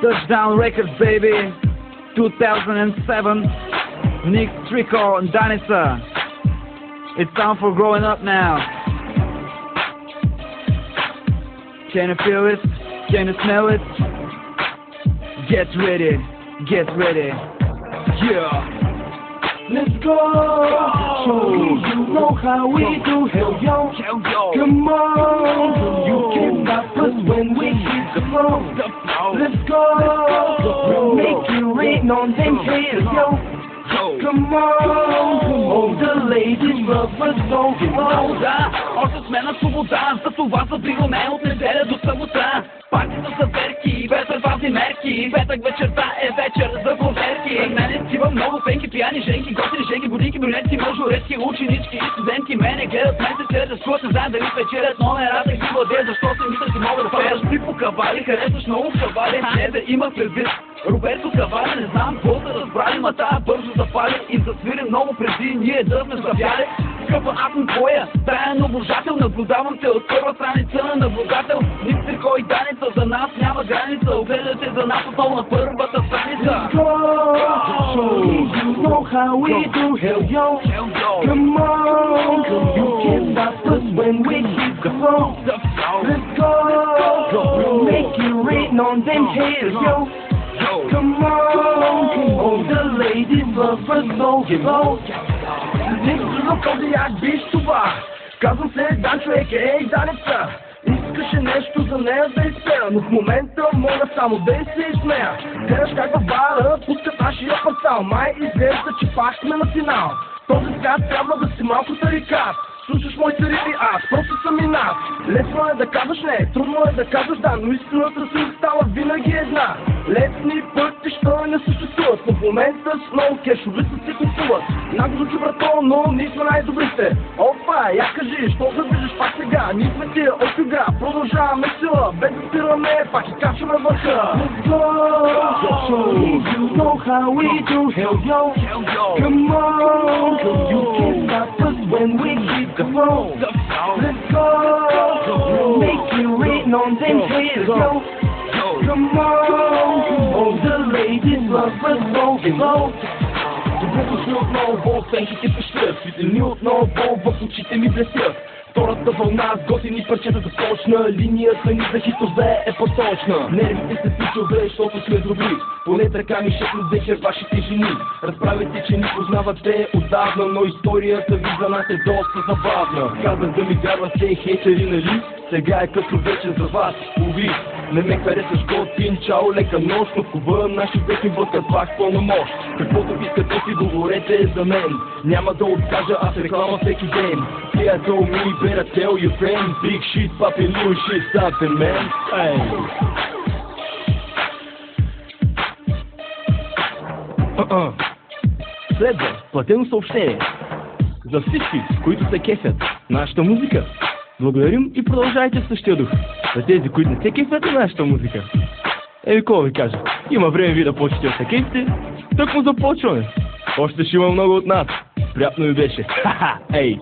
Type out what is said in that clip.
Touchdown Records, baby. 2007. Nick Trico and Danisa. It's time for growing up now. Can you feel it? Can you smell it? Get ready. Get ready. Yeah. Let's go! You know how we do, hell yo! Come on! You can't stop us when we hit the flow! Let's go! We'll make it rain on them haters, yo! Come on! All the ladies love us so slow! Още сме на свобода, за това забиваме от неделя до събота. Партията са верки, без предпазни мерки. Петък вечерта е вечер за проверки. Пред мене стива много пенки, пияни женки, готини женки, будинки, брюнетки, мъжоредки, ученички и студентки. Мене гледат, мен се целят, разкуват, не знаят дали вечерят номерата ги владеят, защо се мислят, че мога да фераш при по кавали, харесваш много кавали. Не да има предвид Роберто Кавали, не знам какво да разбрали, ма тая бързо запали и засвири много преди ние да сме завяли. Скъпа, аз съм твоя, траен обожател, наблюдавам те от първа страница на наблюдател. Ник Трико и Даница, за нас няма граница, огледайте за нас отново на първата страница. Let's go! You know how we do, hell yo! Come on! You can't stop us when we hit the flow! Let's go! We'll make it rain on them haters, yo! Come on! All the ladies love us so slow! Нито този як биш това. Казвам се Дан, човек, ей, Даница. Искаше нещо за нея да изпея, но в момента мога само да се изсмея. Гледаш как във бара пускат нашия портал. Май изглежда, че пак сме на финал. Този свят трябва да си малко тарикат. Слушаш моите ритми, аз просто съм и нас. Лесно е да казваш не, трудно е да казваш да, но истината си остава винаги една. Лесни пътища не съществуват, но в момента с много кешовица се купуват. Много звучи, брато, но ние сме най-добрите. Опа, я кажи, що да виждаш пак сега? Ние сме тия от игра, продължаваме сила, без да спираме, пак и качваме върха. Let's go! You know how we do, hell yo! Come on! You can't stop us when we hit the flow! Let's go! We'll make it rain on them haters, yo! Come on! All the ladies love us so slow! Добре дошли отново, оценките пещат, светлини отново в очите ми блестят. Втората вълна с готини парчета започна, линията ни за хитове е по-точна. Нервите се пичове, защото сме добри, поне така ми шепнат вечер вашите жени. Разправяйте, че ни познавате отдавна, но историята ви за нас е доста забавна. Казах да ми вярвате, хейтери, нали? Сега е като вечер за вас, уви. Не ме харесваш, готин, чао, лека нощ, но в куба наши песни бъдат пак пълна мощ. Каквото искате си говорете за мен, няма да откажа, аз реклама всеки ден. Yeah, told me better tell your friends, big shit, poppin' little shit, something, man. Hey. Следва платено съобщение за всички, които се кефят нашата музика. Благодарим и продължайте в същия дух. За тези, които не се кефят на нашата музика, какво ви кажа, има време ви да почете да се кефите, тък му започваме. Още ще има много от нас. Приятно ви беше. Ха-ха, ей!